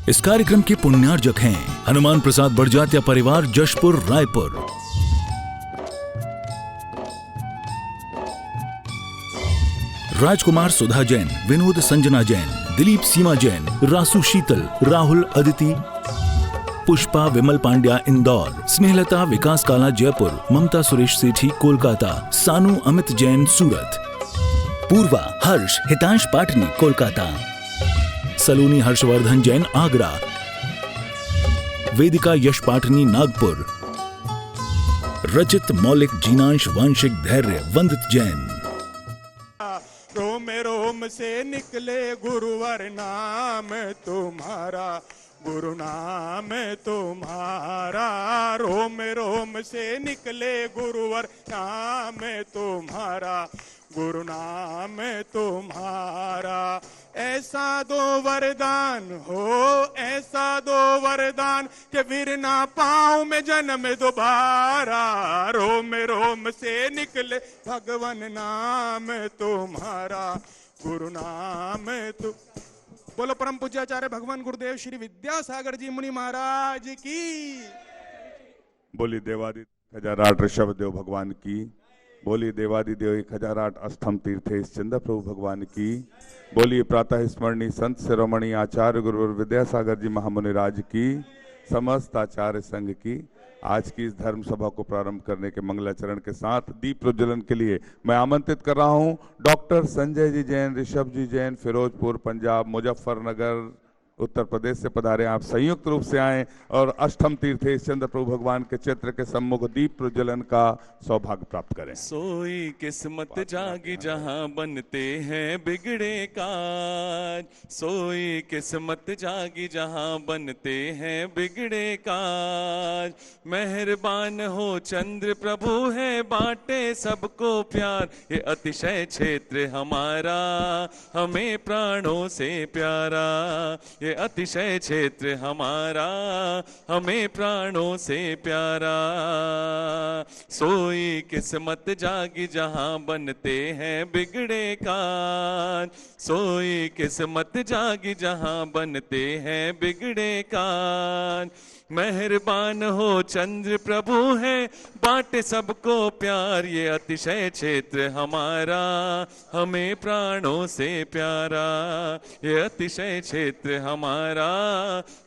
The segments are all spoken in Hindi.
इस कार्यक्रम के पुण्यार्जक हैं हनुमान प्रसाद बड़जात्या परिवार, जशपुर, रायपुर। राजकुमार सुधा जैन, विनोद संजना जैन, दिलीप सीमा जैन, रासु शीतल, राहुल अदिति, पुष्पा विमल पांड्या इंदौर, स्नेहलता विकास काला जयपुर, ममता सुरेश सेठी कोलकाता, सानू अमित जैन सूरत, पूर्वा हर्ष हितांश पाटनी कोलकाता, सलोनी हर्षवर्धन जैन आगरा, वेदिका यश पाटनी नागपुर, रचित मौलिक जीनांश वांशिक धैर्य वंदित जैन। रोम रोम से निकले गुरुवर नाम तुम्हारा, गुरु नाम तुम्हारा। रोम रोम से निकले गुरुवर नाम तुम्हारा, गुरु नाम तुम्हारा। ऐसा दो वरदान हो, ऐसा दो वरदान के फिर ना पाऊं मैं जन्म दोबारा। रोम रोम से निकले भगवन नाम तुम्हारा, गुरु नाम तुम। बोलो परम पूज्याचार्य भगवान गुरुदेव श्री विद्यासागर जी मुनि महाराज की। बोली देवादि खजाराट ऋषभ देव भगवान की। बोली देवादिदेव 1008 अष्टम तीर्थेश चंद्र प्रभु भगवान की। बोलिए प्रातः स्मरणीय संत शिरोमणि आचार्य गुरुवर विद्यासागर जी महामुनि राज की, समस्त आचार्य संघ की। आज की इस धर्म सभा को प्रारंभ करने के मंगलाचरण के साथ दीप प्रज्वलन के लिए मैं आमंत्रित कर रहा हूं डॉक्टर संजय जी जैन, ऋषभ जी जैन, फिरोजपुर पंजाब, मुजफ्फरनगर उत्तर प्रदेश से पधारे। आप संयुक्त रूप से आए और अष्टम तीर्थेश चंद्र प्रभु भगवान के चित्र के सम्मुख दीप प्रज्वलन का सौभाग्य प्राप्त करें। सोई किस्मत जागी जहां बनते हैं बिगड़े काज, सोई किस्मत जागी जहां बनते हैं बिगड़े काज। मेहरबान हो चंद्र प्रभु है बांटे सबको प्यार, ये अतिशय क्षेत्र हमारा हमें प्राणों से प्यारा। ये अतिशय क्षेत्र हमारा हमें प्राणों से प्यारा। सोई किस्मत जागी जहां बनते हैं बिगड़े काज, सोई किस्मत जागी जहां बनते हैं बिगड़े काज। मेहरबान हो चंद्र प्रभु है बांटे सबको प्यार, ये अतिशय क्षेत्र हमारा हमें प्राणों से प्यारा। ये अतिशय क्षेत्र हमारा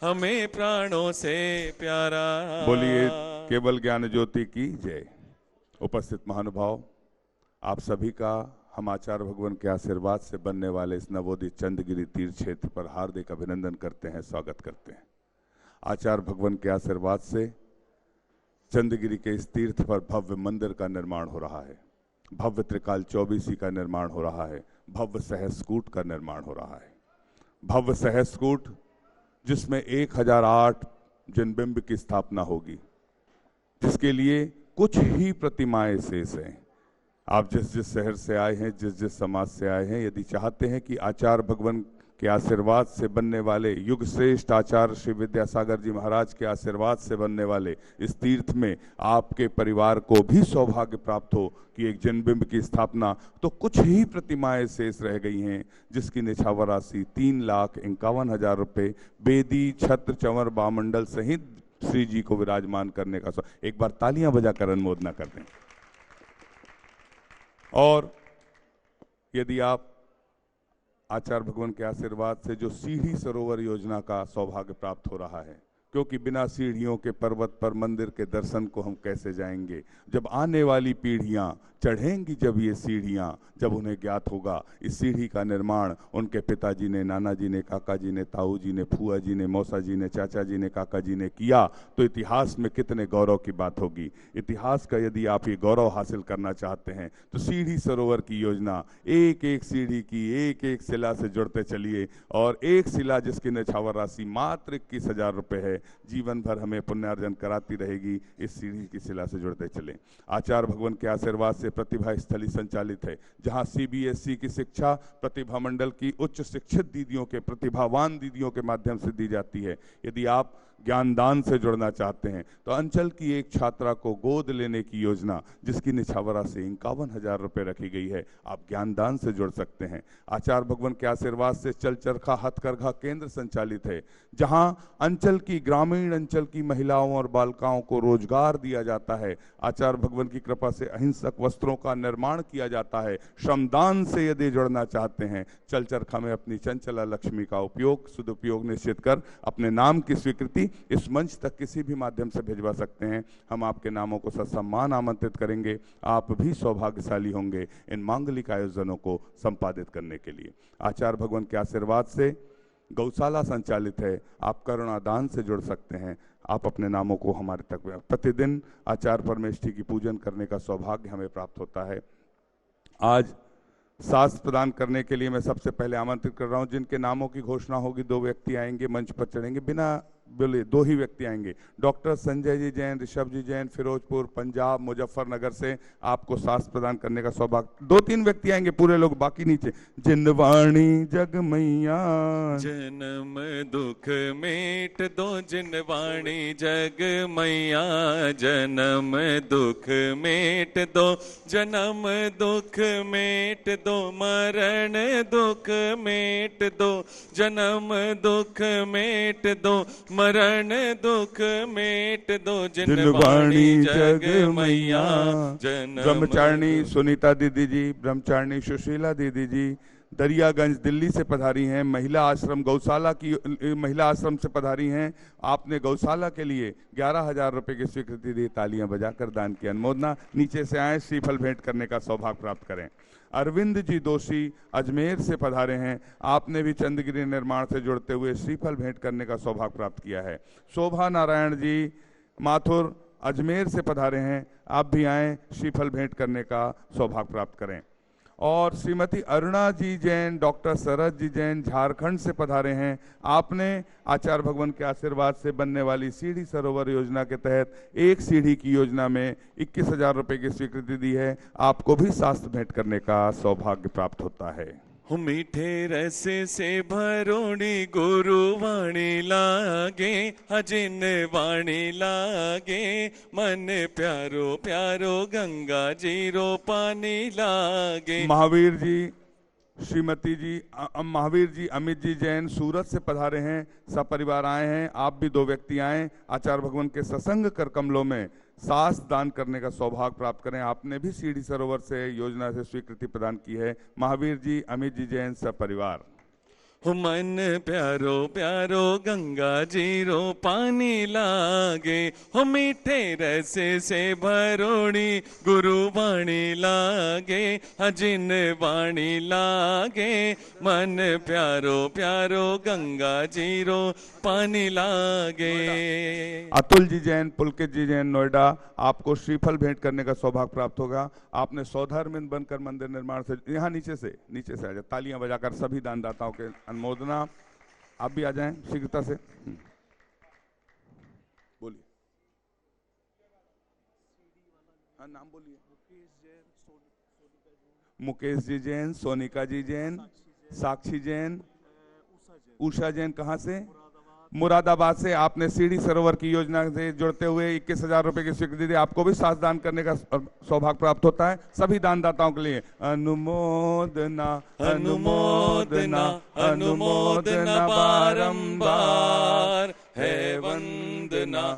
हमें प्राणों से प्यारा। बोलिए केवल ज्ञान ज्योति की जय। उपस्थित महानुभाव, आप सभी का हम आचार्य भगवान के आशीर्वाद से बनने वाले इस नवोदित चंद्रगिरी तीर्थ क्षेत्र पर हार्दिक अभिनंदन करते हैं, स्वागत करते हैं। आचार्य भगवान के आशीर्वाद से चंद्रगिरी के इस तीर्थ पर भव्य मंदिर का निर्माण हो रहा है, भव्य त्रिकाल चौबीसी का निर्माण हो रहा है, भव्य सहस्कूट का निर्माण हो रहा है। भव्य सहस्कूट जिसमें 1008 जनबिंब की स्थापना होगी, जिसके लिए कुछ ही प्रतिमाएं शेष हैं। आप जिस जिस शहर से आए हैं, जिस जिस समाज से आए हैं, यदि चाहते हैं कि आचार्य भगवान के आशीर्वाद से बनने वाले युग श्रेष्ठ आचार्य श्री विद्यासागर जी महाराज के आशीर्वाद से बनने वाले इस तीर्थ में आपके परिवार को भी सौभाग्य प्राप्त हो कि एक जनबिंब की स्थापना, तो कुछ ही प्रतिमाएं शेष रह गई हैं, जिसकी निछावर राशि 3,51,000 रुपये बेदी छत्र चंवर बामंडल सहित श्री जी को विराजमान करने का। एक बार तालियां बजाकर अनुमोदना कर दें। और यदि आप आचार्य भगवान के आशीर्वाद से जो सीढ़ी सरोवर योजना का सौभाग्य प्राप्त हो रहा है, क्योंकि बिना सीढ़ियों के पर्वत पर मंदिर के दर्शन को हम कैसे जाएंगे। जब आने वाली पीढ़ियां चढ़ेंगी जब ये सीढ़ियां, जब उन्हें ज्ञात होगा इस सीढ़ी का निर्माण उनके पिताजी ने, नाना जी ने, काका जी ने, ताऊ जी ने, फुआ जी ने, मौसा जी ने, चाचा जी ने, काका जी ने किया, तो इतिहास में कितने गौरव की बात होगी। इतिहास का यदि आप ये गौरव हासिल करना चाहते हैं तो सीढ़ी सरोवर की योजना, एक एक सीढ़ी की एक एक शिला से जुड़ते चलिए, और एक शिला जिसकी निछावर राशि मात्र 21,000 रुपये है, जीवन भर हमें पुण्यार्जन कराती रहेगी। इस सीढ़ी की शिला से जुड़ते चलें। आचार्य भगवान के आशीर्वाद से प्रतिभा स्थली संचालित है, जहां CBSE की शिक्षा प्रतिभा मंडल की उच्च शिक्षित दीदियों के, प्रतिभावान दीदियों के माध्यम से दी जाती है। यदि आप ज्ञानदान से जुड़ना चाहते हैं तो अंचल की एक छात्रा को गोद लेने की योजना जिसकी निछावरा से 51,000 रुपये रखी गई है, आप ज्ञानदान से जुड़ सकते हैं। आचार्य भगवान के आशीर्वाद से चल चरखा हथकरघा केंद्र संचालित है, जहां अंचल की ग्रामीण अंचल की महिलाओं और बालिकाओं को रोजगार दिया जाता है। आचार्य भगवान की कृपा से अहिंसक वस्त्रों का निर्माण किया जाता है। श्रमदान से यदि जुड़ना चाहते हैं, चल चरखा में अपनी चंचला लक्ष्मी का उपयोग सदुपयोग निश्चित कर अपने नाम की स्वीकृति इस मंच तक किसी भी माध्यम से भिजवा सकते हैं। हम आपके नामों को ससम्मान आमंत्रित करेंगे। आप भी सौभाग्यशाली होंगे इन मांगलिक आयोजनों को संपादित करने के लिए। आचार्य भगवान के आशीर्वाद से गौशाला संचालित है, आप करुणादान से जुड़ सकते हैं। आप अपने नामों को हमारे तक प्रतिदिन आचार्य परमेष्ठी की पूजन करने का सौभाग्य हमें प्राप्त होता है। आज शास्त्र प्रदान करने के लिए मैं सबसे पहले आमंत्रित कर रहा हूं, जिनके नामों की घोषणा होगी 2 व्यक्ति आएंगे, मंच पर चढ़ेंगे। बिना बोले 2 ही व्यक्ति आएंगे। डॉक्टर संजय जी जैन, ऋषभ जी जैन, फिरोजपुर पंजाब मुजफ्फरनगर से आपको शास्त्र प्रदान करने का सौभाग्य। 2-3 व्यक्ति आएंगे, पूरे लोग बाकी नीचे। जिनवाणी जग मैया जन्म दुख मेट दो, जिनवाणी जग मैया जन्म दुख मेट दो, जन्म दुख मेट दो, मरण दुख मेट दो, जन्म दुख मेट दो, मरण दुख मेट दो, जिनवाणी जग मैया जन्म। ब्रह्मचारिणी सुनीता दीदी जी, ब्रह्मचारिणी सुशीला दीदी जी दरियागंज दिल्ली से पधारी हैं। महिला आश्रम गौशाला की महिला आश्रम से पधारी हैं। आपने गौशाला के लिए 11,000 रुपये की स्वीकृति दी। तालियां बजाकर दान की अनुमोदना। नीचे से आए, श्रीफल भेंट करने का सौभाग्य प्राप्त करें। अरविंद जी दोषी अजमेर से पधारे हैं। आपने भी चंद्रगिरी निर्माण से जुड़ते हुए श्रीफल भेंट करने का सौभाग्य प्राप्त किया है। शोभा नारायण जी माथुर अजमेर से पधारे हैं। आप भी आएँ, श्रीफल भेंट करने का सौभाग्य प्राप्त करें। और श्रीमती अरुणा जी जैन, डॉक्टर शरद जी जैन झारखंड से पधारे हैं। आपने आचार्य भगवान के आशीर्वाद से बनने वाली सीढ़ी सरोवर योजना के तहत एक सीढ़ी की योजना में 21,000 रुपये की स्वीकृति दी है। आपको भी शास्त्र भेंट करने का सौभाग्य प्राप्त होता है। मीठे रस से भरोड़ी गुरुवाणी लागे, हजिन वाणी लागे, मन प्यारो प्यारो गंगा जीरो पानी लागे। महावीर जी श्रीमती जी महावीर जी अमित जी जैन सूरत से पधारे हैं। सपरिवार आए हैं। आप भी 2 व्यक्ति आए। आचार्य भगवान के सत्संग कर कमलों में शास्त्र दान करने का सौभाग्य प्राप्त करें। आपने भी सीढ़ी सरोवर से योजना से स्वीकृति प्रदान की है। महावीर जी अमित जी जैन सपरिवार। मन प्यारो प्यारो गंगा जीरो पानी लागे, हो मीठे रस से भरोड़ी गुरुवाणी लागे, हजिन वाणी लागे, मन प्यारो प्यारो गंगा जीरो पानी लागे। अतुल जी जैन पुलकित जी जैन नोएडा, आपको श्रीफल भेंट करने का सौभाग्य प्राप्त होगा। आपने सौधर्मिंद बनकर मंदिर निर्माण से यहाँ नीचे से आ जाए, तालियां बजाकर सभी दानदाताओं के अनुमोदना। आप भी आ जाएं शीघ्रता से। बोलिए, हाँ नाम बोलिए। मुकेश जी जैन, सोनिका जी जैन, साक्षी जैन, उषा जैन। कहाँ से? मुरादाबाद से। आपने सीढ़ी सरोवर की योजना से जुड़ते हुए 21,000 रुपए की स्वीकृति दी। आपको भी शास्त्र दान करने का सौभाग्य प्राप्त होता है। सभी दानदाताओं के लिए अनुमोदना अनुमोदना अनुमोदना बारंबार, है वंदना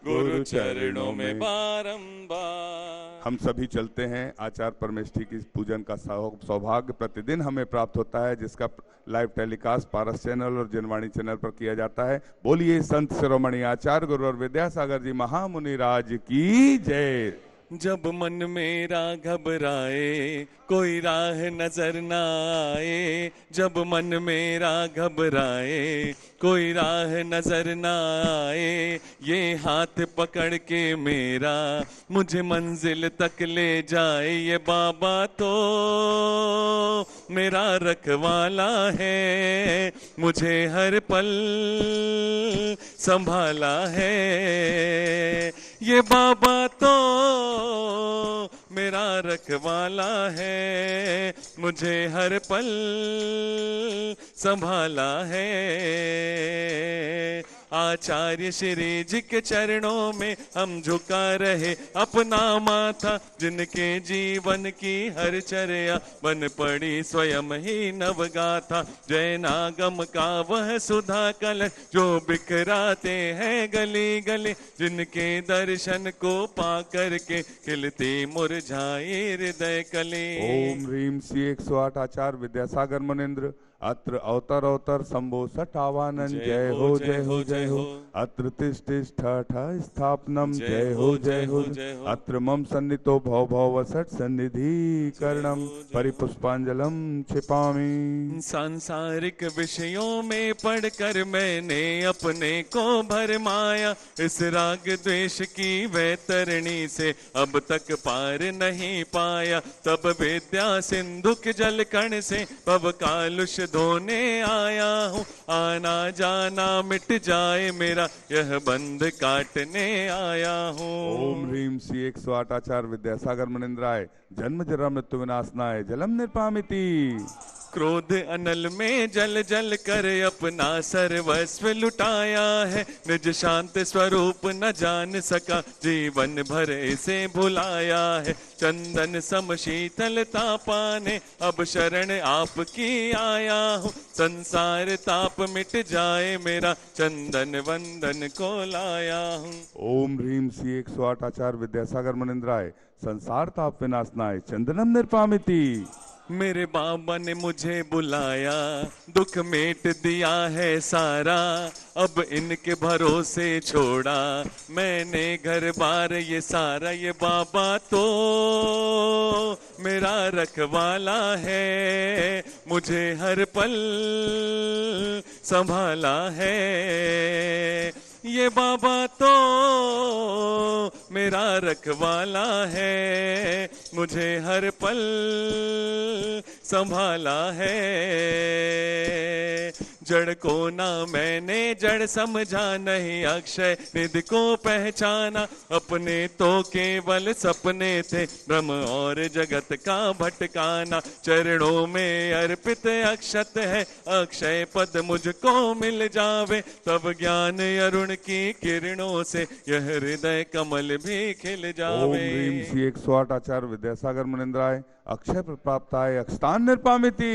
गुरु चरणों में बारंबार। हम सभी चलते हैं। आचार्य परमेष्ठी की पूजन का सौभाग्य प्रतिदिन हमें प्राप्त होता है, जिसका लाइव टेलीकास्ट पारस चैनल और जनवाणी चैनल पर किया जाता है। बोलिए संत शिरोमणि आचार्य गुरु और विद्यासागर जी महामुनि राज की जय। जब मन मेरा घबराए कोई राह नजर ना आए, जब मन मेरा घबराए कोई राह नजर ना आए, ये हाथ पकड़ के मेरा मुझे मंजिल तक ले जाए। ये बाबा तो मेरा रखवाला है, मुझे हर पल संभाला है। ये बाबा तो मेरा रखवाला है, मुझे हर पल संभाला है। आचार्य श्री जी के चरणों में हम झुका रहे अपना माथा, जिनके जीवन की हर चर्या बन पड़ी स्वयं ही नवगाथा। जैनागम का वह सुधा कलश जो बिखराते हैं गली गली, जिनके दर्शन को पा करके खिलती मुरझाई हृदय कली। ओम ह्रीम श्री 108 आचार्य विद्यासागर मुनिंद्र अत्र अवतर अवतर शंभो सठावानन। जय हो जय हो जय हो। अत्र तिष्ठ स्थापनम। जय हो अत्र मम सन्नितो भव भव वसट सन्निधि करणम परिपुष्पांजलम क्षिपामि। सांसारिक विषयों में पढ़कर मैंने अपने को भरमाया, इस राग द्वेष की वैतरणी से अब तक पार नहीं पाया। तब विद्या सिंधु के जल कण से पव कालुष धोने आया हूँ, आना जाना मिट जाए मेरा यह बंध काटने आया हूँ। ओम ह्रीम श्री 108 आचार्य विद्यासागर मुनिंद्राय जन्म जरा मृत्यु विनाशनाय जलम निर्पामिति। क्रोध अनल में जल जल कर अपना सर्वस्व लुटाया है, निज शांत स्वरूप न जान सका जीवन भर इसे भुलाया है। चंदन सम शीतलता पाने अब शरण आपकी आया हूँ, संसार ताप मिट जाए मेरा चंदन वंदन को लाया हूँ। ओम ह्रीम श्री 108 आचार्य विद्यासागर मुनिंद्राय संसार ताप विनाशनाय चंदनम निर्पामिति। मेरे बाबा ने मुझे बुलाया, दुख मेट दिया है सारा, अब इनके भरोसे छोड़ा मैंने घर बार ये सारा। ये बाबा तो मेरा रखवाला है, मुझे हर पल संभाला है। ये बाबा तो मेरा रखवाला है, मुझे हर पल संभाला है। जड़ को ना मैंने जड़ समझा, नहीं अक्षय निधि को पहचाना। अपने तो केवल सपने थे ब्रह्म और जगत का भटकाना। चरणों में अर्पित अक्षत है, अक्षय पद मुझको मिल जावे, तब ज्ञान अरुण की किरणों से यह हृदय कमल भी खिल जावे। ओम ह्रीम श्री 108 आचार्य विद्यासागर मुनिंद्राय अक्षय प्राप्ताय अक्षतान निर्पामिति।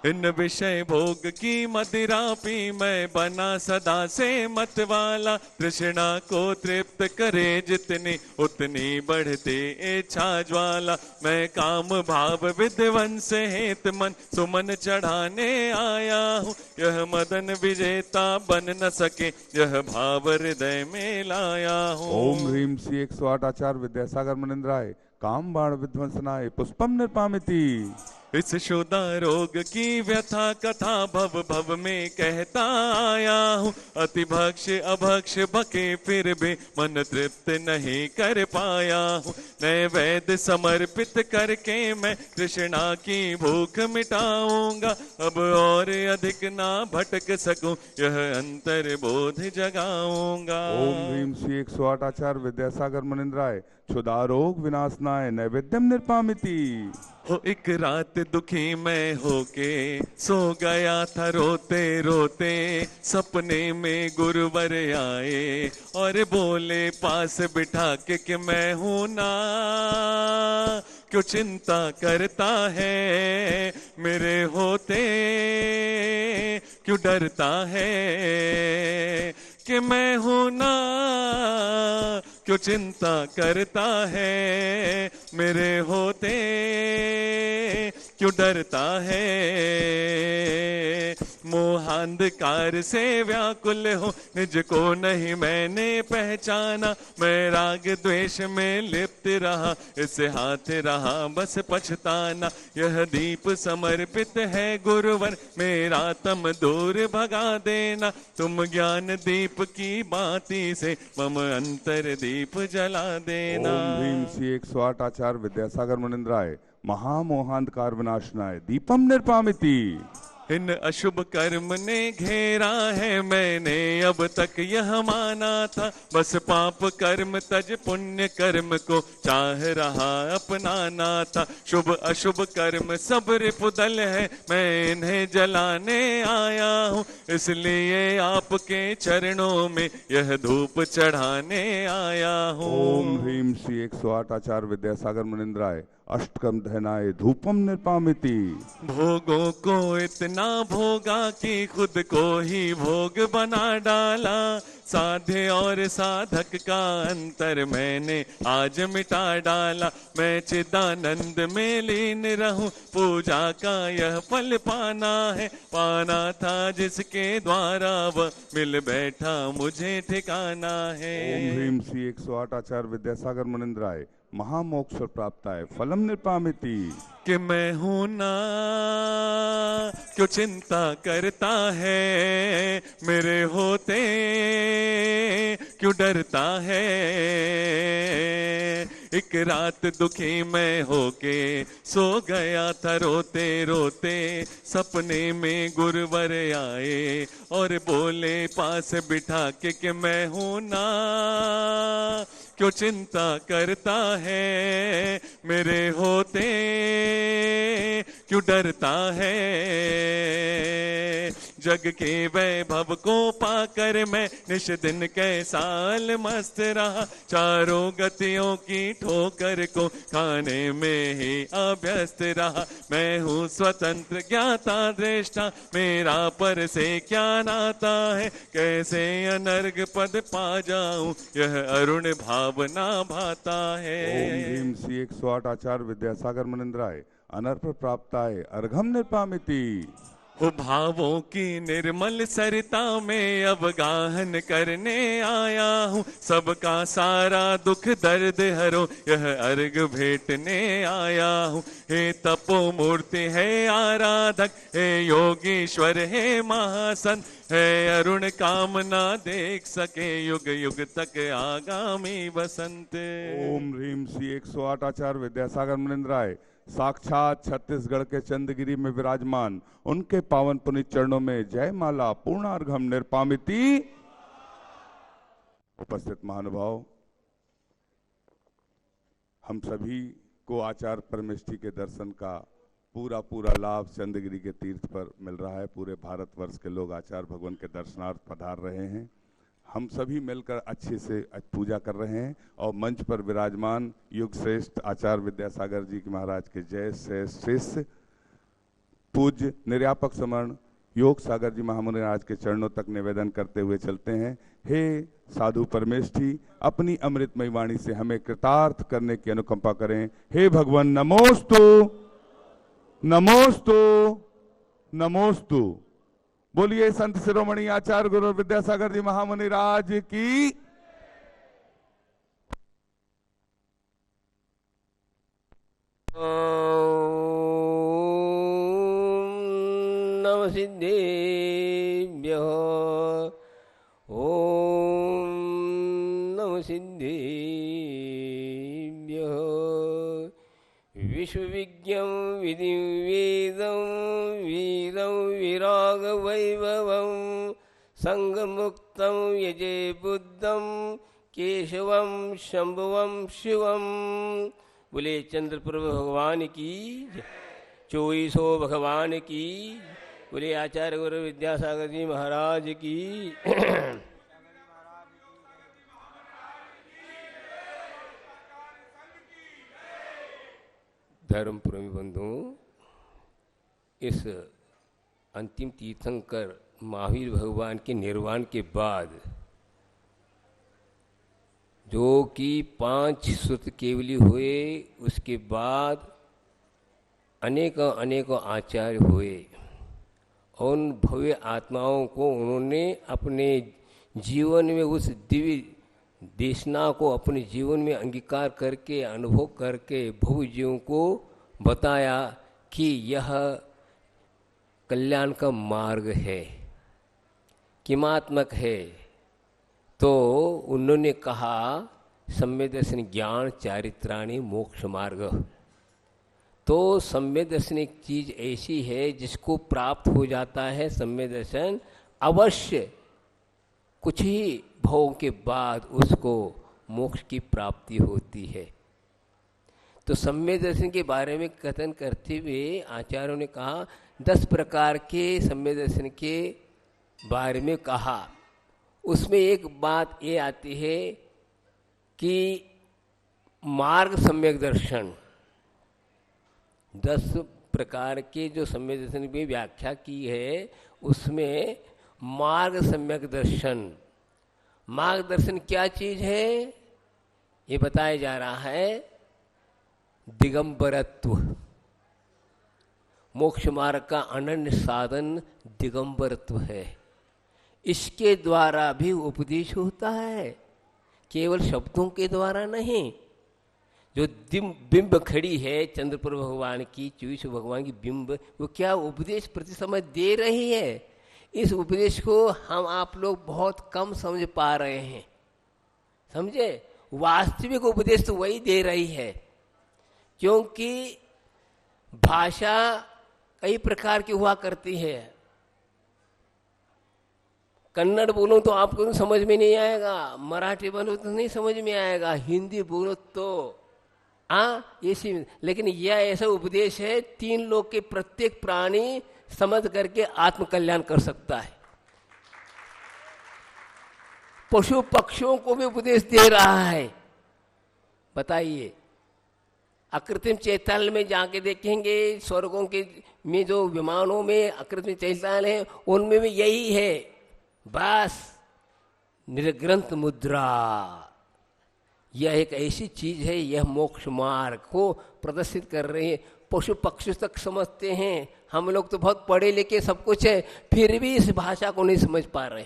इन विषय भोग की मदिरा पी मैं बना सदा से मत वाला। तृष्णा को तृप्त करे जितनी उतनी बढ़ती इच्छा ज्वाला। मैं काम भाव विध्वंस हेत मन सुमन चढ़ाने आया हूँ, यह मदन विजेता बन न सके यह भाव हृदय में लाया हूँ। ओम ह्रीम श्री 108 आचार्य विद्यासागर मुनिंद्राय काम बाण विध्वंसनाय पुष्पम निर्पामिति। इस शुदा रोग की व्यथा कथा भव भव में कहता आया हूँ। अति भक्ष अभक्ष बके फिर भी मन तृप्त नहीं कर पाया हूँ। नए वैद समर्पित करके मैं कृष्णा की भूख मिटाऊंगा। अब और अधिक ना भटक सकूं यह अंतर बोध जगाऊंगा। ओम ह्रीम श्री 108 आचार्य विद्यासागर मुनिंद्राय क्षुधा रोग विनाशनाय नैवेद्यम निर्पामिति। हो एक रात दुखी मैं होके सो गया था रोते रोते। सपने में गुरुवर आए और बोले पास बिठा के कि मैं हूं ना, क्यों चिंता करता है मेरे होते, क्यों डरता है कि मैं हूं ना, क्यों चिंता करता है मेरे होते, क्यों डरता है। मोहांधकार से व्याकुल हो निज को नहीं मैंने पहचाना। मैं राग द्वेष में लिप्त रहा इसे हाथ रहा बस पछताना। यह दीप समर्पित है गुरुवर मेरा तम दूर भगा देना। तुम ज्ञान दीप की बाती से मम अंतर दीप जला देना। ओम ह्रीम श्री 108 आचार्य विद्यासागर मुनिंद्राय महामोहांधकार विनाशनाय दीपम निर्पामिति। इन अशुभ कर्म ने घेरा है, मैंने अब तक यह माना था। बस पाप कर्म तज पुण्य कर्म को चाह रहा अपनाना था। शुभ अशुभ कर्म सब रिपुदल है, मैं इन्हें जलाने आया हूँ। इसलिए आपके चरणों में यह धूप चढ़ाने आया हूँ। ओम ह्रीम श्री 108 आचार्य विद्यासागर मुनिंद्राय अष्टकम धनाय धूपम निर्पामिति। भोगों को इतना भोगा कि खुद को ही भोग बना डाला। साध्य और साधक का अंतर मैंने आज मिटा डाला। मैं चिदानंद में लीन रहूं, पूजा का यह फल पाना है। पाना था जिसके द्वारा वह मिल बैठा, मुझे ठिकाना है। ओम ह्रीम श्री 108 आचार्य विद्यासागर मुनिंद्राय महामोक्ष प्राप्ताय फलम निर्पामिति। कि मैं हूं ना क्यों चिंता करता है, मेरे होते क्यों डरता है। एक रात दुखी मैं होके सो गया था रोते रोते। सपने में गुरुवर आए और बोले पास बिठा के कि मैं हूं ना क्यों चिंता करता है, मेरे होते क्यों डरता है। जग के वैभव को पाकर मैं निश दिन कैसाल मस्त रहा। चारों गतियों की ठोकर को खाने में ही अभ्यस्त रहा। मैं हूँ स्वतंत्र ज्ञाता दृष्टा, मेरा पर से क्या नाता है। कैसे अनर्ग पद पा जाऊं, यह अरुण भावना भाता है। ओम ह्रीम श्री 108 आचार्य विद्यासागर मुनिंद्राय अनर्प प्राप्ताय अर्घम निर्पामिति। हो भावों की निर्मल सरिता में अब गाहन करने आया हूँ। सबका सारा दुख दर्द हरो, यह अर्घ भेटने आया हूँ। हे तपो मूर्ति है आराधक, हे योगीश्वर है महासन, है अरुण कामना देख सके युग युग तक आगामी बसंत। ओम ह्रीम श्री 108 आचार्य विद्यासागर मुनिंद्राय साक्षात छत्तीसगढ़ के चंदगिरी में विराजमान उनके पावन पुनीत चरणों में जय माला पूर्णार्घम निर्पामिति। उपस्थित महानुभाव, हम सभी को आचार्य परमेष्ठी के दर्शन का पूरा लाभ चंदगिरी के तीर्थ पर मिल रहा है। पूरे भारतवर्ष के लोग आचार्य भगवान के दर्शनार्थ पधार रहे हैं। हम सभी मिलकर अच्छे से पूजा कर रहे हैं और मंच पर विराजमान युग श्रेष्ठ आचार्य विद्यासागर जी के महाराज के जय श्रेष्ठ पूज्य निर्यापक समर्ण योग सागर जी महामुनि महाराज के चरणों तक निवेदन करते हुए चलते हैं। हे साधु परमेष्ठी, अपनी अमृतमयी वाणी से हमें कृतार्थ करने की अनुकंपा करें। हे भगवान नमोस्तु नमोस्तु नमोस्तु। बोलिए संत शिरोमणि आचार्य गुरु विद्यासागर जी महामुनि राज की। नमः सिद्धेभ्यः, ओम नमः सिद्धेभ्यः। विश्वविज्ञं विधिं वेदं वीरं विरागवैभवं संगमुक्तं यजे बुद्धं केशवं शंभुवं शिवं। बोले चंद्रप्रभु भगवान की, चोईसो भगवान की। बोले आचार्य गुरु विद्यासागर जी महाराज की। धर्म प्रेमी बंधुओं, इस अंतिम तीर्थंकर महावीर भगवान के निर्वाण के बाद, जो कि 5 सुत केवली हुए, उसके बाद अनेकों आचार्य हुए। उन भव्य आत्माओं को उन्होंने अपने जीवन में उस दिव्य देशना को अपने जीवन में अंगीकार करके अनुभव करके भव्य जीवों को बताया कि यह कल्याण का मार्ग है, किमात्मक है। तो उन्होंने कहा सम्यक दर्शन ज्ञान चारित्राणि मोक्ष मार्ग। तो सम्यक दर्शन एक चीज ऐसी है जिसको प्राप्त हो जाता है सम्यक दर्शन, अवश्य कुछ ही भवों के बाद उसको मोक्ष की प्राप्ति होती है। तो सम्यक दर्शन के बारे में कथन करते हुए आचार्यों ने कहा 10 प्रकार के सम्यक दर्शन के बारे में कहा। उसमें एक बात ये आती है कि मार्ग सम्यक दर्शन, 10 प्रकार के जो सम्यक दर्शन की व्याख्या की है उसमें मार्ग सम्यक दर्शन, मार्गदर्शन क्या चीज है ये बताया जा रहा है। दिगंबरत्व, मोक्ष मार्ग का अनन्य साधन दिगंबरत्व है। इसके द्वारा भी उपदेश होता है, केवल शब्दों के द्वारा नहीं। जो बिंब खड़ी है चंद्रपुर भगवान की, चूष भगवान की बिंब, वो क्या उपदेश प्रति समय दे रही है। इस उपदेश को हम आप लोग बहुत कम समझ पा रहे हैं, समझे। वास्तविक उपदेश तो वही दे रही है, क्योंकि भाषा कई प्रकार की हुआ करती है। कन्नड़ बोलो तो आपको समझ में नहीं आएगा, मराठी बोलो तो नहीं समझ में आएगा, हिंदी बोलो तो ऐसी। लेकिन यह ऐसा उपदेश है 3 लोक के प्रत्येक प्राणी समझ करके आत्मकल्याण कर सकता है। पशु पक्षियों को भी उपदेश दे रहा है। बताइए, अकृत्रिम चैतन्य में जाके देखेंगे, स्वर्गों के में जो विमानों में अकृत्रिम चैतन्य है उनमें भी यही है। बस निर्ग्रंथ मुद्रा, यह एक ऐसी चीज है, यह मोक्ष मार्ग को प्रदर्शित कर रही है। पशु पक्षी तक समझते हैं, हम लोग तो बहुत पढ़े लिखे सब कुछ है, फिर भी इस भाषा को नहीं समझ पा रहे।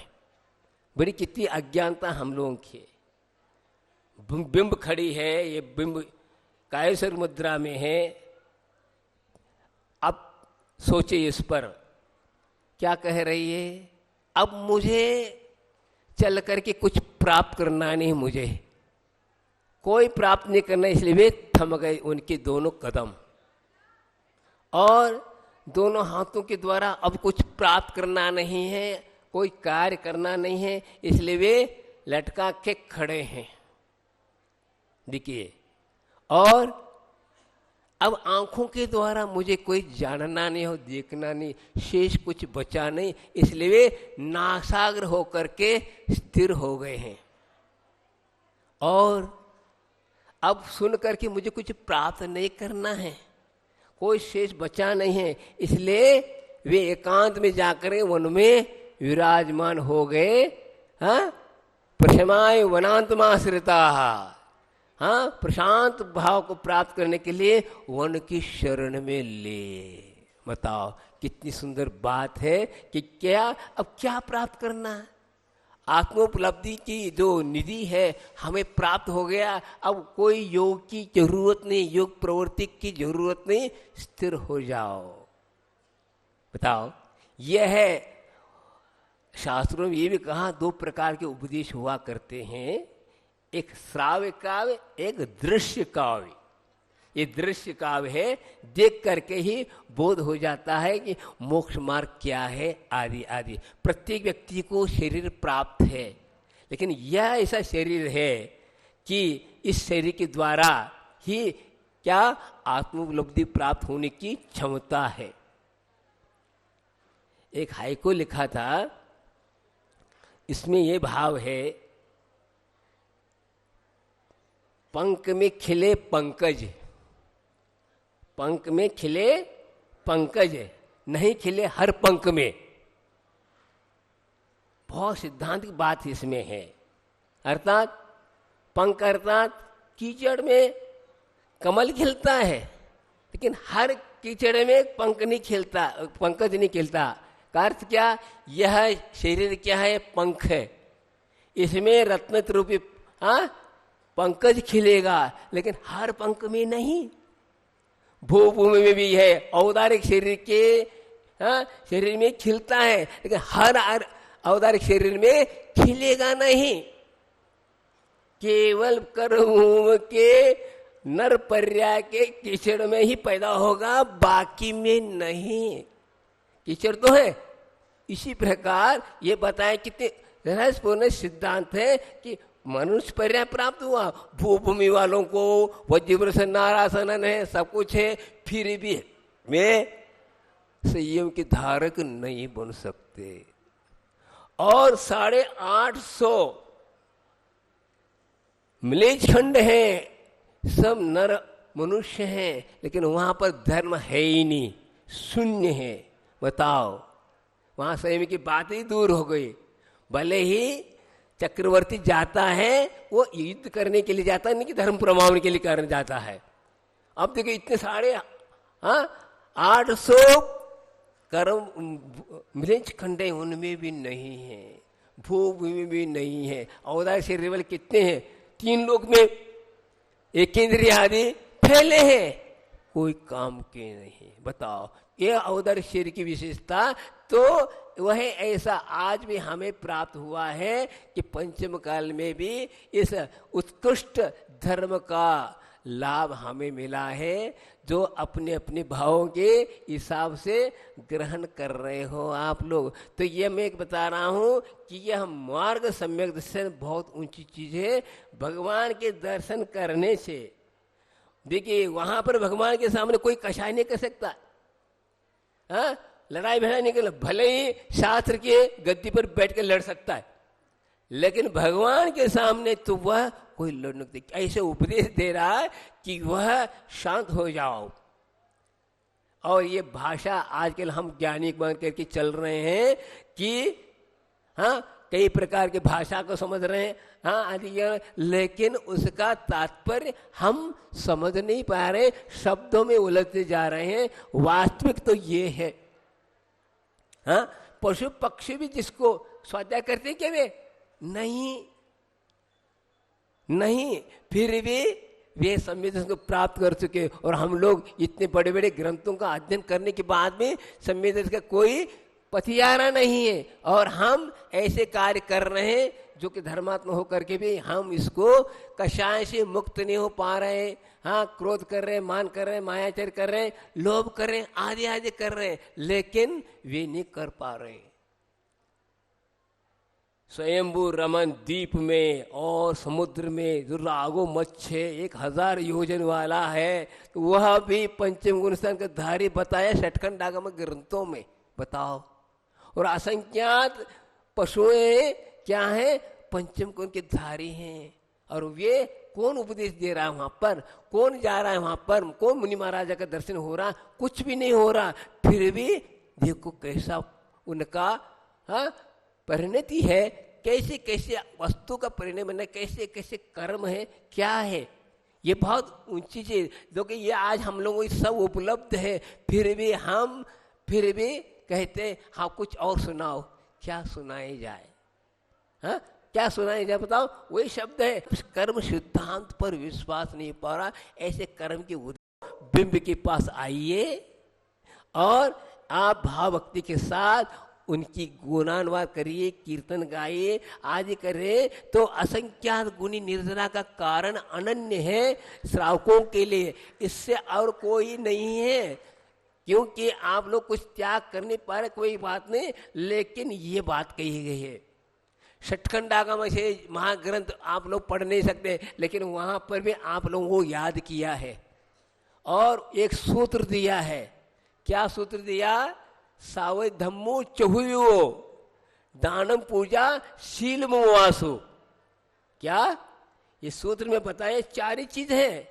बड़ी कितनी अज्ञानता हम लोगों की। बिंब खड़ी है, ये बिंब कायेश्वर मुद्रा में है। अब सोचिए इस पर क्या कह रही है। अब मुझे चल करके कुछ प्राप्त करना नहीं, मुझे कोई प्राप्त नहीं करना, इसलिए वे थम गए उनके दोनों कदम, और दोनों हाथों के द्वारा अब कुछ प्राप्त करना नहीं है, कोई कार्य करना नहीं है, इसलिए वे लटका के खड़े हैं। देखिए, और अब आंखों के द्वारा मुझे कोई जानना नहीं हो, देखना नहीं, शेष कुछ बचा नहीं, इसलिए वे नासाग्र होकर के स्थिर हो गए हैं। और अब सुन करके मुझे कुछ प्राप्त नहीं करना है, कोई शेष बचा नहीं है, इसलिए वे एकांत में जाकर वन में विराजमान हो गए। प्रशमाय वनांतमाश्रिता, प्रशांत भाव को प्राप्त करने के लिए वन की शरण में ले। बताओ कितनी सुंदर बात है कि क्या अब क्या प्राप्त करना है। आत्मोपलब्धि की जो निधि है हमें प्राप्त हो गया, अब कोई योग की जरूरत नहीं, योग प्रवृत्ति की जरूरत नहीं, स्थिर हो जाओ। बताओ, यह है शास्त्रों में ये भी कहा 2 प्रकार के उपदेश हुआ करते हैं, एक श्राव्य काव्य, एक दृश्य काव्य। ये दृश्य काव्य है, देख करके ही बोध हो जाता है कि मोक्ष मार्ग क्या है, आदि आदि। प्रत्येक व्यक्ति को शरीर प्राप्त है, लेकिन यह ऐसा शरीर है कि इस शरीर के द्वारा ही क्या आत्मोपलब्धि प्राप्त होने की क्षमता है। एक हाइको लिखा था, इसमें यह भाव है, पंख में खिले पंकज, पंख में खिले पंकज, नहीं खिले हर पंख में। बहुत सिद्धांत की बात इसमें है। अर्थात पंख अर्थात कीचड़ में कमल खिलता है, लेकिन हर कीचड़ में पंख नहीं खिलता, पंकज नहीं खिलता। का अर्थ क्या, यह शरीर क्या है, पंख है, इसमें रत्न रूपी पंकज खिलेगा, लेकिन हर पंख में नहीं। भूभूमि में भी है, औदारिक शरीर के शरीर में खिलता है, लेकिन हर औदारिक शरीर में खिलेगा नहीं। केवल करभूम के नर पर्याय के कीचड़ में ही पैदा होगा, बाकी में नहीं। कीचड़ तो है। इसी प्रकार ये बताएं कितने रहस्यपूर्ण सिद्धांत है कि मनुष्य पर्याय प्राप्त हुआ, भूभूमि वालों को वज्र से नारासन है, सब कुछ है, फिर भी वे संयम के धारक नहीं बन सकते। और 850 मिलेज खंड है, सब नर मनुष्य हैं, लेकिन वहां पर धर्म है ही नहीं, शून्य है। बताओ, वहां संयम की बात ही दूर हो गई। भले ही चक्रवर्ती जाता है, वो युद्ध करने के लिए जाता है, नहीं कि धर्म प्रमाण के लिए करने जाता है। अब देखो इतने सारे 800 कर्म मिलेज खंडे उनमें भी नहीं है, भूभूमि भी नहीं है। अवतार शरीर वाले कितने हैं? 3 लोक में एक इंद्रिय आदि फैले हैं, कोई काम के नहीं। बताओ, ये अवतार शरीर की विशेषता तो वह ऐसा आज भी हमें प्राप्त हुआ है कि पंचम काल में भी इस उत्कृष्ट धर्म का लाभ हमें मिला है, जो अपने अपने भावों के हिसाब से ग्रहण कर रहे हो आप लोग। तो ये मैं एक बता रहा हूँ कि यह मार्ग सम्यक दर्शन बहुत ऊंची चीज है। भगवान के दर्शन करने से, देखिए वहां पर भगवान के सामने कोई कषाय नहीं कर सकता, हाँ, लड़ाई भिड़ाई नहीं कर, भले ही शास्त्र के गद्दी पर बैठ कर लड़ सकता है, लेकिन भगवान के सामने तो वह कोई लड़ नहीं। ऐसे उपदेश दे रहा है कि वह शांत हो जाओ। और ये भाषा आजकल हम ज्ञानी बन करके चल रहे हैं कि हाँ कई प्रकार की भाषा को समझ रहे हैं, हाँ आदि, लेकिन उसका तात्पर्य हम समझ नहीं पा रहे, शब्दों में उलझते जा रहे हैं। वास्तविक तो ये है, हाँ, पशु पक्षी भी जिसको स्वाध्याय करते क्या वे नहीं, फिर भी वे संवेदन को प्राप्त कर चुके। और हम लोग इतने बड़े बड़े ग्रंथों का अध्ययन करने के बाद भी संवेदन का कोई पथियारा नहीं है, और हम ऐसे कार्य कर रहे हैं जो कि धर्मात्मा होकर के भी हम इसको कषाय से मुक्त नहीं हो पा रहे। हाँ, क्रोध कर रहे हैं, मान कर रहे हैं, मायाचार कर रहे हैं, लोभ कर रहे हैं, आदि आदि कर रहे हैं, लेकिन वे नहीं कर पा रहे। स्वयंभू रमन द्वीप में और समुद्र में जो रागो मच्छे 1000 योजन वाला है, तो वह भी पंचम गुण स्थान का धारी बताया षटखंड आगम ग्रंथों में। बताओ, और असंख्यात पशुएं क्या है? पंचम गुण के धारी हैं। और वे कौन उपदेश दे रहा है वहां पर? कौन जा रहा है वहां पर? कौन मुनि महाराजा का दर्शन हो रहा? कुछ भी नहीं हो रहा। फिर भी देखो कैसा उनका परिणति है, कैसे कैसे वस्तु का परिणाम है, कैसे कैसे कर्म है, क्या है। ये बहुत ऊंची चीज, जो कि ये आज हम लोगों को सब उपलब्ध है, फिर भी कहते हाँ कुछ और सुनाओ। क्या सुनाई जाए? हाँ, क्या सुनाई जाए बताओ? वही शब्द है, कर्म सिद्धांत पर विश्वास नहीं पा रहा। ऐसे कर्म के बिंब के पास आइए और आप भाव भक्ति के साथ उनकी गुणानुवाद करिए, कीर्तन गाइए, आदि करें, तो असंख्यात गुणी निर्जरा का कारण अनन्य है श्रावकों के लिए, इससे और कोई नहीं है। क्योंकि आप लोग कुछ त्याग करने पा रहे, कोई बात नहीं, लेकिन ये बात कही गई है। षटखंड आगम से महाग्रंथ आप लोग पढ़ नहीं सकते, लेकिन वहां पर भी आप लोगों को याद किया है और एक सूत्र दिया है। क्या सूत्र दिया? सावय धम्मो चहुयो दानम पूजा शील मुवासो। क्या ये सूत्र में बताए? 4 ही चीज है,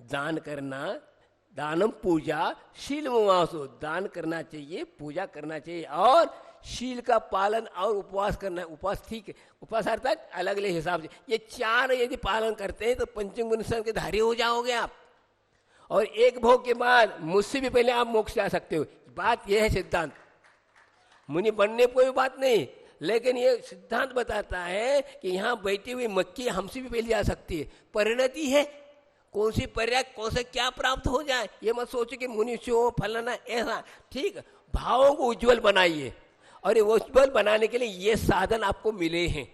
दान करना, दानम पूजा शील मुवासो। दान करना चाहिए, पूजा करना चाहिए, और शील का पालन और उपवास करना। उपवास ठीक है, उपवास अर्थात अलग अलग हिसाब से। ये 4 यदि पालन करते हैं तो पंचम गुण के धारी हो जाओगे आप, और एक भोग के बाद मुझसे भी पहले आप मोक्ष जा सकते हो। बात यह है सिद्धांत, मुनि बनने कोई बात नहीं, लेकिन ये सिद्धांत बताता है कि यहाँ बैठी हुई मक्खी हमसे भी पहले जा सकती है। परिणति है, कौन सी पर्याय कौन से क्या प्राप्त हो जाए, ये मत सोचो कि मुनि से हो फलाना ऐसा। ठीक, भावों को उज्जवल बनाइए, और ये उज्जवल बनाने के लिए ये साधन आपको मिले हैं।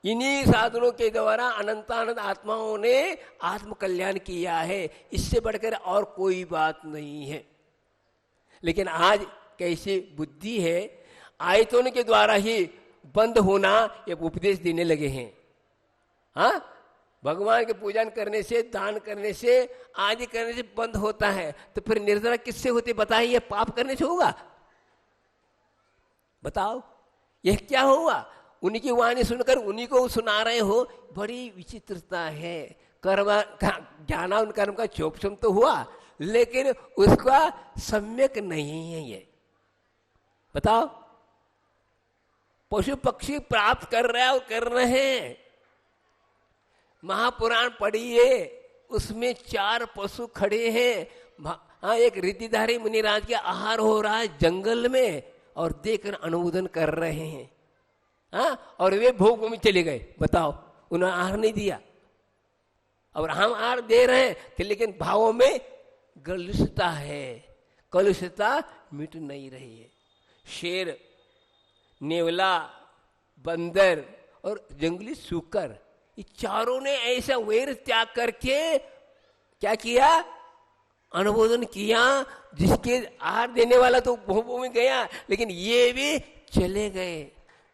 इन्हीं साधनों के द्वारा अनंतानंद आत्माओं ने आत्म कल्याण किया है। इससे बढ़कर और कोई बात नहीं है। लेकिन आज कैसी बुद्धि है, आयतों के द्वारा ही बंद होना ये उपदेश देने लगे हैं। हाँ, भगवान के पूजन करने से, दान करने से, आदि करने से बंद होता है, तो फिर निर्जरा किससे होते बताइए? पाप करने से होगा? बताओ, यह क्या होगा? उन्हीं की वाणी सुनकर उन्हीं को सुना रहे हो, बड़ी विचित्रता है। कर्म ज्ञान कर्म का चोपचम तो हुआ, लेकिन उसका सम्यक नहीं है। ये बताओ, पशु पक्षी प्राप्त कर रहे हैं और कर रहे हैं। महापुराण पढ़िए, उसमें 4 पशु खड़े हैं। हाँ, एक रिद्धिधारी मुनिराज के आहार हो रहा है जंगल में, और देखकर अनुमोदन कर रहे हैं। हाँ, और वे भोग में चले गए। बताओ, उन्होंने आहार नहीं दिया, और हम आहार दे रहे हैं, लेकिन भावों में कलुषता है। कलुषता मिट नहीं रही है। शेर, नेवला, बंदर और जंगली सूकर, ये चारों ने ऐसा वैर त्याग करके क्या किया? अनुमोदन किया। जिसके आहार देने वाला तो भोग में गया, लेकिन ये भी चले गए।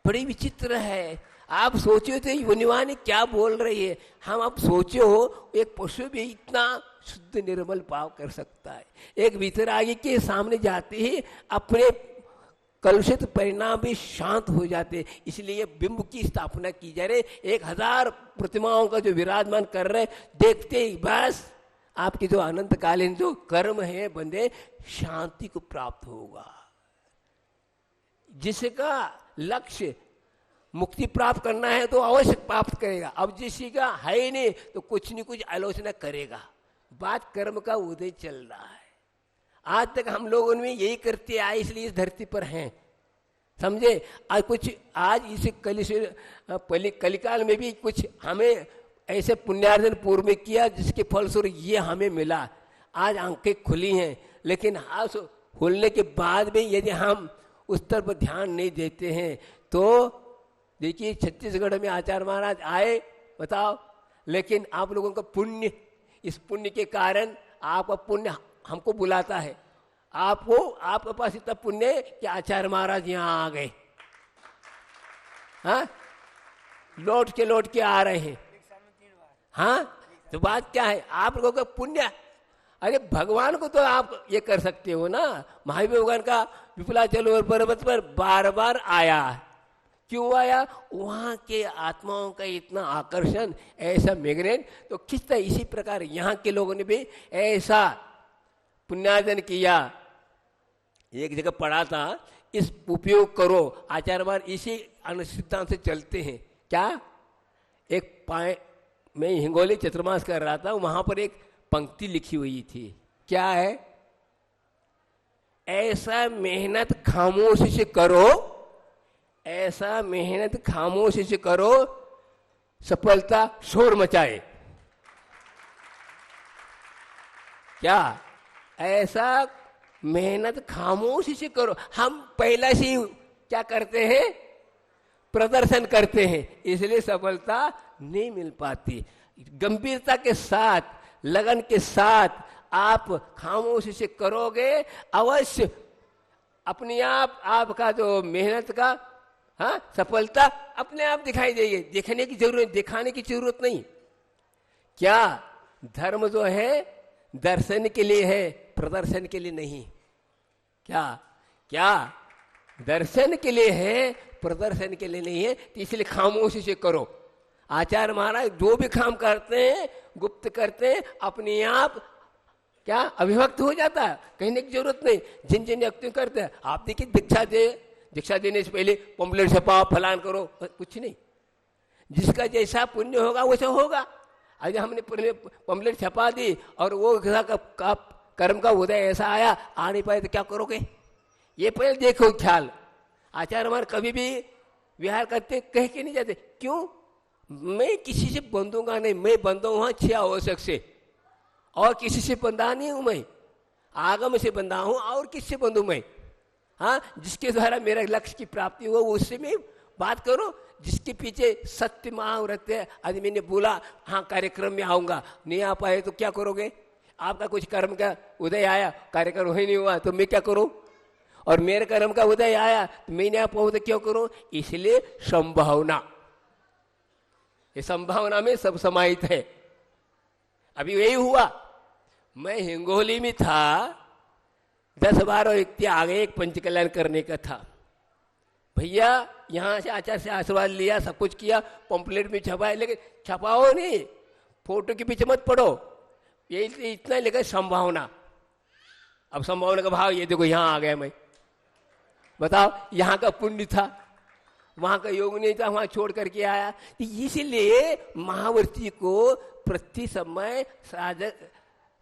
बड़ी विचित्र है। आप सोचो तो युनिवाणी क्या बोल रही है। हम आप सोचो, एक पशु भी इतना शुद्ध निर्मल भाव कर सकता है। एक वितरागी के सामने जाते ही अपने कलुषित परिणाम भी शांत हो जाते। इसलिए बिंब की स्थापना की जा रही। 1000 प्रतिमाओं का जो विराजमान कर रहे, देखते ही बस आपकी जो अनंतकालीन जो कर्म है बंदे, शांति को प्राप्त होगा। जिसका लक्ष्य मुक्ति प्राप्त करना है तो अवश्य प्राप्त करेगा। अब जिसी का है ही नहीं तो कुछ नहीं कुछ आलोचना करेगा। बात कर्म का उदय चल रहा है। आज तक हम लोगों ने यही करते आए, इसलिए इस धरती पर हैं। समझे? आज इस कलिकाल में भी कुछ हमें ऐसे पुण्यार्जन पूर्व में किया, जिसके फलस्वरूप ये हमें मिला। आज आंखें खुली हैं, लेकिन आज खुलने के बाद भी यदि हम उस तरफ पर ध्यान नहीं देते हैं तो देखिए, छत्तीसगढ़ में आचार्य महाराज आए, बताओ, लेकिन आप लोगों का पुण्य, इस पुण्य के कारण आपका पुण्य हमको बुलाता है। आपके पास इतना पुण्य है कि आचार्य महाराज यहाँ आ गए। हाँ, लौट के आ रहे हैं। हाँ, तो बात क्या है? आप लोगों का पुण्य। अरे भगवान को तो आप ये कर सकते हो ना। महावीर भगवान का विपुलाचल पर्वत पर बार बार आया। क्यों आया? वहाँ के आत्माओं का इतना आकर्षण, ऐसा मैग्नेट तो खींचता। इसी प्रकार यहाँ के लोगों ने भी ऐसा पुण्यार्जन किया। एक जगह पढ़ा था, इस उपयोग करो। आचार्य महाराज इसी अनुसिद्धांत से चलते हैं। क्या? मैं हिंगोली चतुर्मास कर रहा था, वहां पर एक पंक्ति लिखी हुई थी। क्या है? ऐसा मेहनत खामोशी से करो, ऐसा मेहनत खामोशी से करो, सफलता शोर मचाए। क्या? ऐसा मेहनत खामोशी से करो। हम पहला से क्या करते हैं? प्रदर्शन करते हैं, इसलिए सफलता नहीं मिल पाती। गंभीरता के साथ, लगन के साथ आप खामोशी से करोगे, अवश्य अपने आप आपका जो मेहनत का सफलता अपने आप दिखाई देगी। दिखाने की जरूरत नहीं। क्या? धर्म जो है दर्शन के लिए है, प्रदर्शन के लिए नहीं। क्या? दर्शन के लिए है, प्रदर्शन के लिए नहीं है। तो इसलिए खामोशी से करो। आचार्य महाराज जो भी काम करते हैं, गुप्त करते हैं, अपने आप क्या अभिव्यक्त हो जाता है। कहने की जरूरत नहीं। जिन व्यक्ति करते हैं, आप देखिए, दीक्षा देने से पहले पम्पलेट छपाओ, फलान करो, कुछ नहीं। जिसका जैसा पुण्य होगा वैसा होगा। आज हमने पम्पलेट छपा दी और वो कर्म का उदय ऐसा आया, आ नहीं पाए तो क्या करोगे? ये पहले देखो ख्याल। आचार्य महाराज कभी भी विहार करते कह के नहीं जाते। क्यों? मैं किसी से बंधूंगा नहीं। मैं बंधा हूँ 6 आवश्यक से, और किसी से बंधा नहीं हूं। मैं आगम से बंधा हूं, और किससे बंधू मैं? हाँ, जिसके द्वारा मेरा लक्ष्य की प्राप्ति हो, उससे मैं बात करो जिसके पीछे सत्य महाव्रत है। आदमी ने बोला हाँ कार्यक्रम में आऊंगा, नहीं आ पाए तो क्या करोगे? आपका कुछ कर्म का उदय आया, कार्यक्रम ही नहीं हुआ तो मैं क्या करूं? और मेरे कर्म का उदय आया तो मैं नहीं आ पाऊं तो क्यों करूं? इसलिए संभावना, ये संभावना में सब समाहित है। अभी वही हुआ, मैं हिंगोली में था, 10-12 व्यक्ति आ गए, एक पंचकल्याण करने का था। भैया यहाँ से आचार्य से आशीर्वाद लिया, सब कुछ किया, पंपलेट में छपाया, लेकिन छपाओ नहीं, फोटो के पीछे मत पड़ो, ये इतना लेकर संभावना। अब संभावना का भाव ये देखो, यहाँ आ गया मैं, बताओ यहाँ का पुण्य था, वहां का योग नहीं था, वहां छोड़ करके आया। इसलिए महावर्ती को प्रति समय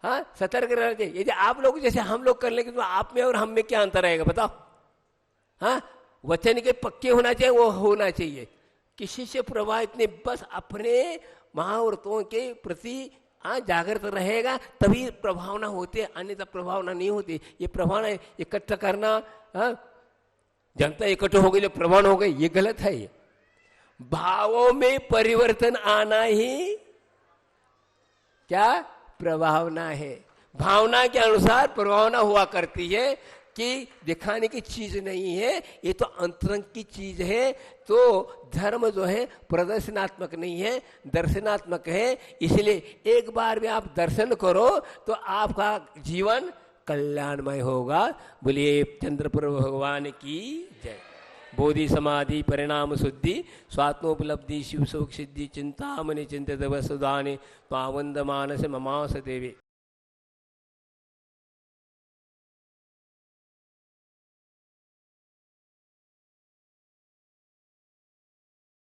हाँ सतर्क रहना चाहिए। यदि आप लोग जैसे हम लोग कर लेंगे तो आप में और हम में क्या अंतर आएगा बताओ? हाँ, वचन के पक्के होना चाहिए, वो होना चाहिए। किसी से प्रभावित नहीं, बस अपने महाव्रतों के प्रति जागृत रहेगा तभी प्रभावना होते, अन्यथा प्रभावना नहीं होती। ये प्रभावना इकट्ठा करना, जनता इकट्ठा हो गई तो प्रभावना हो गई, ये गलत है। ये भावों में परिवर्तन आना ही क्या प्रभावना है। भावना के अनुसार प्रभावना हुआ करती है कि दिखाने की चीज नहीं है, ये तो अंतरंग की चीज है। तो धर्म जो है प्रदर्शनात्मक नहीं है, दर्शनात्मक है। इसलिए एक बार भी आप दर्शन करो तो आपका जीवन कल्याणमय होगा। बोलिए चंद्रपुर भगवान की जय। बोधि समाधि परिणाम शुद्धि स्वात्मोपलब्धि शिव सुख सिद्धि चिंतामणि चिंतित वसुदाने पावंद मानस ममास देवे।